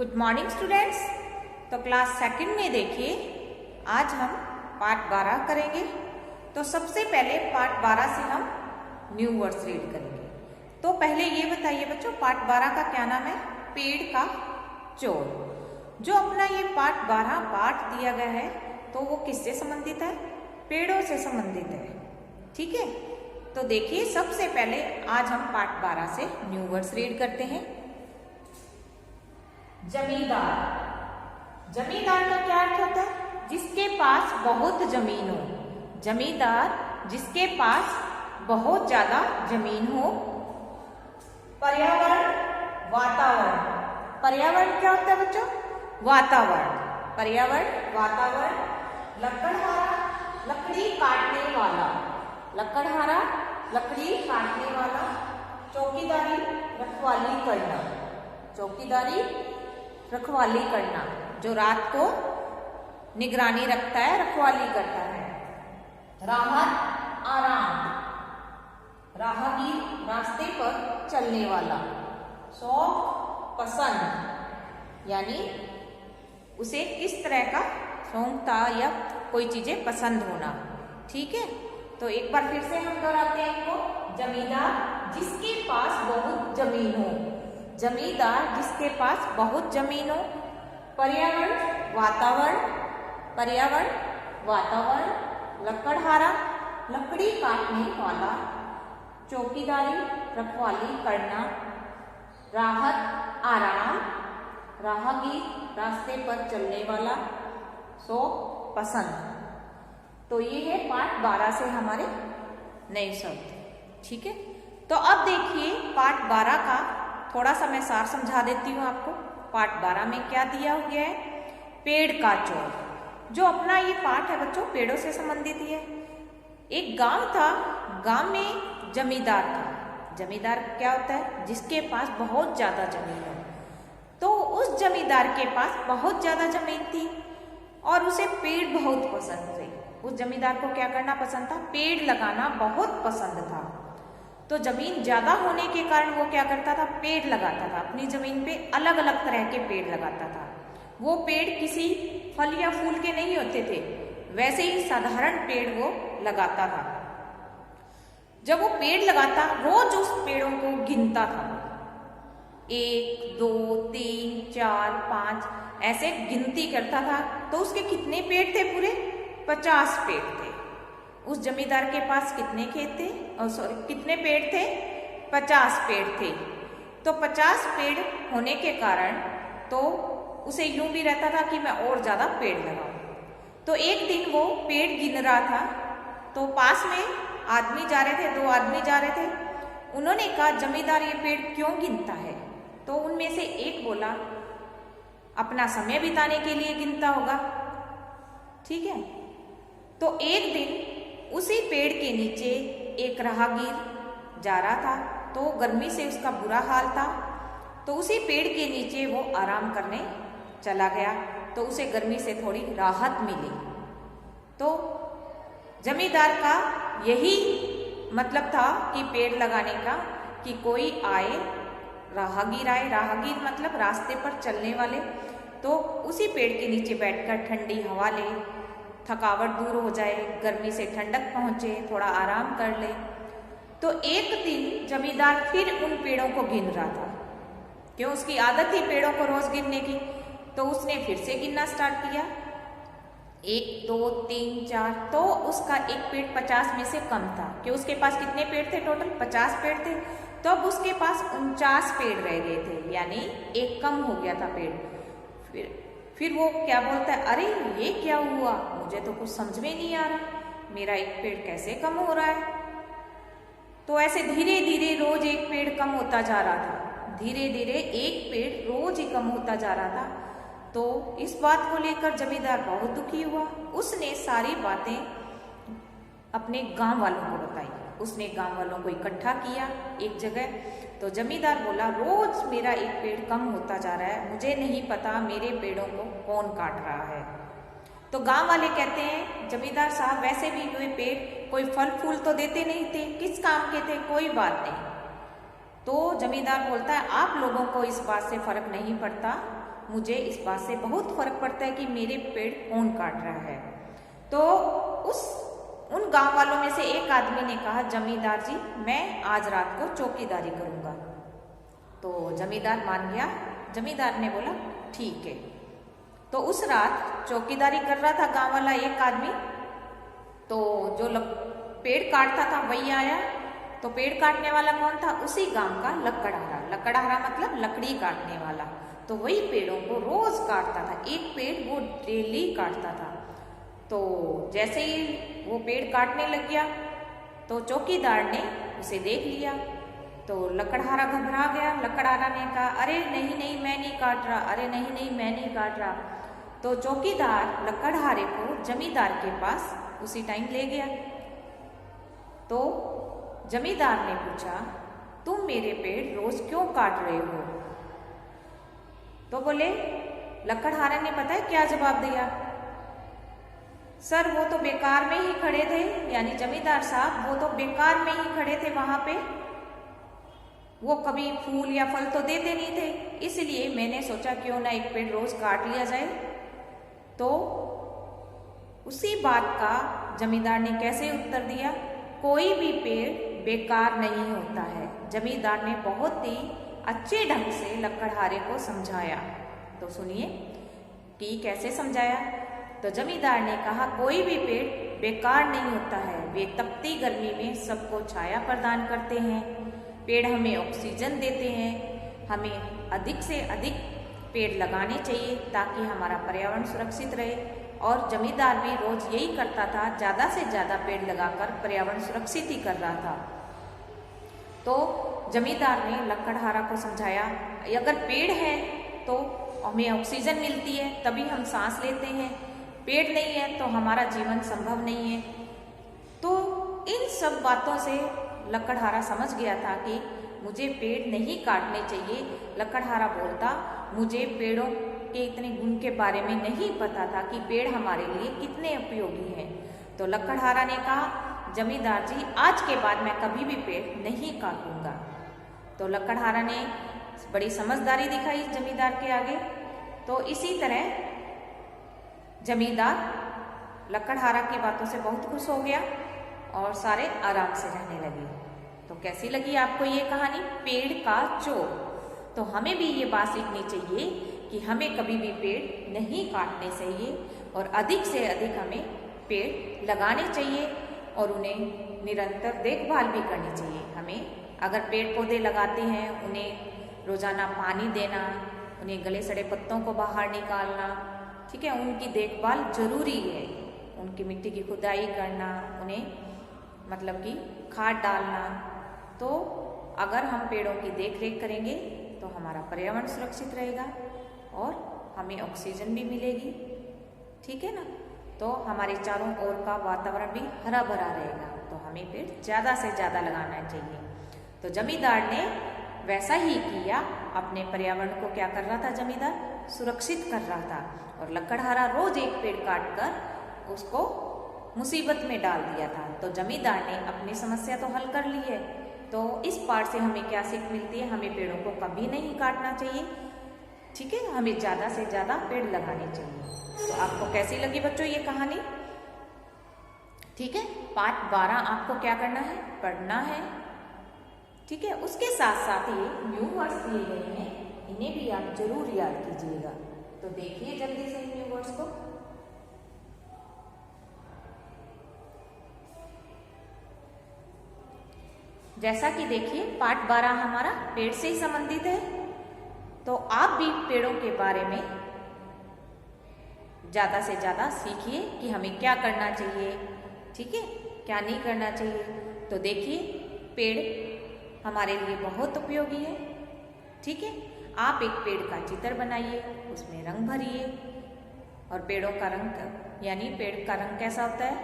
Good morning students. तो class second में देखिए आज हम पार्ट 12 करेंगे। तो सबसे पहले पार्ट 12 से हम न्यू वर्ड्स रीड करेंगे। तो पहले ये बताइए बच्चों, पार्ट 12 का क्या नाम है? पेड़ का चोर। जो अपना ये पार्ट 12 पार्ट दिया गया है तो वो किससे संबंधित है? पेड़ों से संबंधित है। ठीक है, तो देखिए सबसे पहले आज हम पार्ट 12 से न्यू वर्ड्स रीड करते हैं। जमींदार। जमींदार का क्या अर्थ होता है? जिसके पास बहुत जमीन हो। जमींदार जिसके पास बहुत ज्यादा जमीन हो। पर्यावरण, वातावरण। पर्यावरण क्या होता है बच्चों? वातावरण। पर्यावरण, वातावरण। लकड़हारा, लकड़ी काटने वाला। लकड़हारा, लकड़ी काटने वाला। चौकीदारी, रखवाली करना। चौकीदारी, रखवाली करना, जो रात को निगरानी रखता है, रखवाली करता है। राहत, आराम। राहगीर, रास्ते पर चलने वाला। शौक, पसंद, यानी उसे किस तरह का शौक था या कोई चीजें पसंद होना। ठीक है, तो एक बार फिर से हम दोहराते हैं इनको। जमींदार जिसके पास बहुत जमीन हो। जमींदार जिसके पास बहुत जमीन हो। पर्यावरण, वातावरण। पर्यावरण, वातावरण। लकड़हारा, लकड़ी काटने वाला। चौकीदारी, रखवाली करना। राहत, आराम। राहगीर, रास्ते पर चलने वाला। शौक, पसंद। तो ये है पार्ट 12 से हमारे नए शब्द। ठीक है, तो अब देखिए पार्ट 12 का थोड़ा सा मैं सार समझा देती हूँ आपको। पार्ट 12 में क्या दिया गया है? पेड़ का चोर। जो अपना ये पार्ट है बच्चों पेड़ों से संबंधित ही है। एक गांव था, गांव में जमींदार था। जमींदार क्या होता है? जिसके पास बहुत ज्यादा जमीन हो। तो उस जमींदार के पास बहुत ज्यादा जमीन थी और उसे पेड़ बहुत पसंद थे। उस जमींदार को क्या करना पसंद था? पेड़ लगाना बहुत पसंद था। तो जमीन ज्यादा होने के कारण वो क्या करता था? पेड़ लगाता था। अपनी जमीन पे अलग अलग तरह के पेड़ लगाता था। वो पेड़ किसी फल या फूल के नहीं होते थे, वैसे ही साधारण पेड़ वो लगाता था। जब वो पेड़ लगाता, रोज उस पेड़ों को गिनता था। 1 2 3 4 5 ऐसे गिनती करता था। तो उसके कितने पेड़ थे? पूरे 50 पेड़ थे। उस जमींदार के पास कितने खेत थे? कितने पेड़ थे? 50 पेड़ थे। तो 50 पेड़ होने के कारण तो उसे यूं भी रहता था कि मैं और ज्यादा पेड़ लगाऊं। तो एक दिन वो पेड़ गिन रहा था, तो पास में आदमी जा रहे थे, 2 आदमी जा रहे थे। उन्होंने कहा जमींदार ये पेड़ क्यों गिनता है? तो उनमें से एक बोला अपना समय बिताने के लिए गिनता होगा। ठीक है, तो एक दिन उसी पेड़ के नीचे एक राहगीर जा रहा था, तो गर्मी से उसका बुरा हाल था। तो उसी पेड़ के नीचे वो आराम करने चला गया, तो उसे गर्मी से थोड़ी राहत मिली। तो जमींदार का यही मतलब था कि पेड़ लगाने का, कि कोई आए, राहगीर आए। राहगीर मतलब रास्ते पर चलने वाले। तो उसी पेड़ के नीचे बैठकर ठंडी हवा ले, थकावट दूर हो जाए, गर्मी से ठंडक पहुंचे, थोड़ा आराम कर ले। तो एक दिन जमींदार फिर उन पेड़ों को गिन रहा था, क्यों उसकी आदत थी पेड़ों को रोज गिनने की। तो उसने फिर से गिनना स्टार्ट किया, 1 2 3 4। तो उसका एक पेड़ 50 में से कम था, कि उसके पास कितने पेड़ थे? टोटल 50 पेड़ थे। तो अब उसके पास 49 पेड़ रह गए थे, यानी एक कम हो गया था पेड़। फिर वो क्या बोलता है, अरे ये क्या हुआ? मुझे तो कुछ समझ में नहीं आ रहा, मेरा एक पेड़ कैसे कम हो रहा है? तो ऐसे धीरे धीरे रोज एक पेड़ कम होता जा रहा था। धीरे धीरे एक पेड़ रोज ही कम होता जा रहा था। तो इस बात को लेकर जमींदार बहुत दुखी हुआ। उसने सारी बातें अपने गांव वालों को बताई। उसने गांव वालों को इकट्ठा किया एक जगह। तो जमींदार बोला रोज मेरा एक पेड़ कम होता जा रहा है, मुझे नहीं पता मेरे पेड़ों को कौन काट रहा है। तो गांव वाले कहते हैं जमींदार साहब वैसे भी ये पेड़ कोई फल फूल तो देते नहीं थे, किस काम के थे? कोई बात नहीं। तो जमींदार बोलता है आप लोगों को इस बात से फर्क नहीं पड़ता, मुझे इस बात से बहुत फर्क पड़ता है कि मेरे पेड़ कौन काट रहा है। तो उन गांव वालों में से एक आदमी ने कहा, जमींदार जी मैं आज रात को चौकीदारी करूंगा। तो जमींदार मान गया। जमींदार ने बोला ठीक है। तो उस रात चौकीदारी कर रहा था गांव वाला एक आदमी। तो जो पेड़ काटता था वही आया। तो पेड़ काटने वाला कौन था? उसी गांव का लकड़हारा। लकड़हारा मतलब लकड़ी काटने वाला। तो वही पेड़ों को रोज काटता था, एक पेड़ वो डेली काटता था। तो जैसे ही वो पेड़ काटने लग गया तो चौकीदार ने उसे देख लिया। तो लकड़हारा घबरा गया। लकड़हारा ने कहा, अरे नहीं नहीं मैं नहीं काट रहा, अरे नहीं नहीं मैं नहीं काट रहा। तो चौकीदार लकड़हारे को जमींदार के पास उसी टाइम ले गया। तो जमींदार ने पूछा, तुम मेरे पेड़ रोज क्यों काट रहे हो? तो बोले, लकड़हारे ने पता है क्या जवाब दिया? सर वो तो बेकार में ही खड़े थे, यानी जमींदार साहब वो तो बेकार में ही खड़े थे वहां पे, वो कभी फूल या फल तो देते नहीं थे, इसलिए मैंने सोचा क्यों ना एक पेड़ रोज काट लिया जाए। तो उसी बात का जमींदार ने कैसे उत्तर दिया? कोई भी पेड़ बेकार नहीं होता है। जमींदार ने बहुत ही अच्छे ढंग से लकड़हारे को समझाया। तो सुनिए कि कैसे समझाया। तो जमींदार ने कहा, कोई भी पेड़ बेकार नहीं होता है, वे तपती गर्मी में सबको छाया प्रदान करते हैं, पेड़ हमें ऑक्सीजन देते हैं। हमें अधिक से अधिक पेड़ लगाने चाहिए ताकि हमारा पर्यावरण सुरक्षित रहे। और जमींदार भी रोज यही करता था, ज़्यादा से ज़्यादा पेड़ लगाकर पर्यावरण सुरक्षित ही कर रहा था। तो जमींदार ने लकड़हारा को समझाया, अगर पेड़ है तो हमें ऑक्सीजन मिलती है, तभी हम सांस लेते हैं, पेड़ नहीं है तो हमारा जीवन संभव नहीं है। तो इन सब बातों से लकड़हारा समझ गया था कि मुझे पेड़ नहीं काटने चाहिए। लकड़हारा बोलता, मुझे पेड़ों के इतने गुण के बारे में नहीं पता था कि पेड़ हमारे लिए कितने उपयोगी हैं। तो लकड़हारा ने कहा, जमींदार जी आज के बाद मैं कभी भी पेड़ नहीं काटूंगा। तो लकड़हारा ने बड़ी समझदारी दिखाई जमींदार के आगे। तो इसी तरह जमींदार लकड़हारा की बातों से बहुत खुश हो गया और सारे आराम से रहने लगे। तो कैसी लगी आपको ये कहानी, पेड़ का चोर? तो हमें भी ये बात सीखनी चाहिए कि हमें कभी भी पेड़ नहीं काटने चाहिए और अधिक से अधिक हमें पेड़ लगाने चाहिए और उन्हें निरंतर देखभाल भी करनी चाहिए। हमें अगर पेड़ पौधे लगाते हैं, उन्हें रोजाना पानी देना, उन्हें गले सड़े पत्तों को बाहर निकालना, ठीक है, उनकी देखभाल जरूरी है। उनकी मिट्टी की खुदाई करना, उन्हें मतलब कि खाद डालना। तो अगर हम पेड़ों की देख रेख करेंगे तो हमारा पर्यावरण सुरक्षित रहेगा और हमें ऑक्सीजन भी मिलेगी, ठीक है ना। तो हमारे चारों ओर का वातावरण भी हरा भरा रहेगा। तो हमें पेड़ ज़्यादा से ज़्यादा लगाना चाहिए। तो जमींदार ने वैसा ही किया, अपने पर्यावरण को क्या कर रहा था जमींदार? सुरक्षित कर रहा था। और लकड़हारा रोज एक पेड़ काट कर उसको मुसीबत में डाल दिया था। तो जमींदार ने अपनी समस्या तो हल कर ली है। तो इस पाठ से हमें क्या सीख मिलती है? हमें पेड़ों को कभी नहीं काटना चाहिए, ठीक है, हमें ज़्यादा से ज़्यादा पेड़ लगाने चाहिए। तो आपको कैसी लगी बच्चों ये कहानी? ठीक है, पाठ 12 आपको क्या करना है? पढ़ना है, ठीक है। उसके साथ साथ ये न्यू वर्ड्स दिए गए हैं, इन्हें भी आप जरूर याद कीजिएगा। तो देखिए जल्दी से इन न्यू वर्ड्स को। जैसा कि देखिए पाठ 12 हमारा पेड़ से ही संबंधित है। तो आप भी पेड़ों के बारे में ज़्यादा से ज़्यादा सीखिए कि हमें क्या करना चाहिए, ठीक है, क्या नहीं करना चाहिए। तो देखिए पेड़ हमारे लिए बहुत उपयोगी है, ठीक है। आप एक पेड़ का चित्र बनाइए, उसमें रंग भरिए और पेड़ों का रंग यानी पेड़ का रंग कैसा होता है,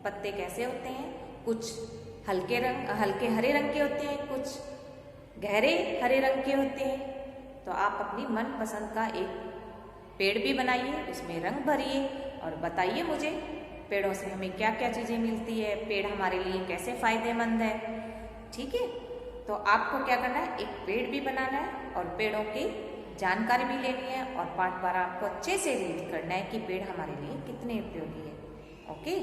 पत्ते कैसे होते हैं, कुछ हल्के हरे रंग के होते हैं, कुछ गहरे हरे रंग के होते हैं। तो आप अपनी मनपसंद का एक पेड़ भी बनाइए, उसमें रंग भरिए और बताइए मुझे पेड़ों से हमें क्या क्या चीज़ें मिलती है, पेड़ हमारे लिए कैसे फायदेमंद है, ठीक है। तो आपको क्या करना है, एक पेड़ भी बनाना है और पेड़ों की जानकारी भी लेनी है और पाठ 12 आपको अच्छे से रीड करना है कि पेड़ हमारे लिए कितने उपयोगी है। ओके।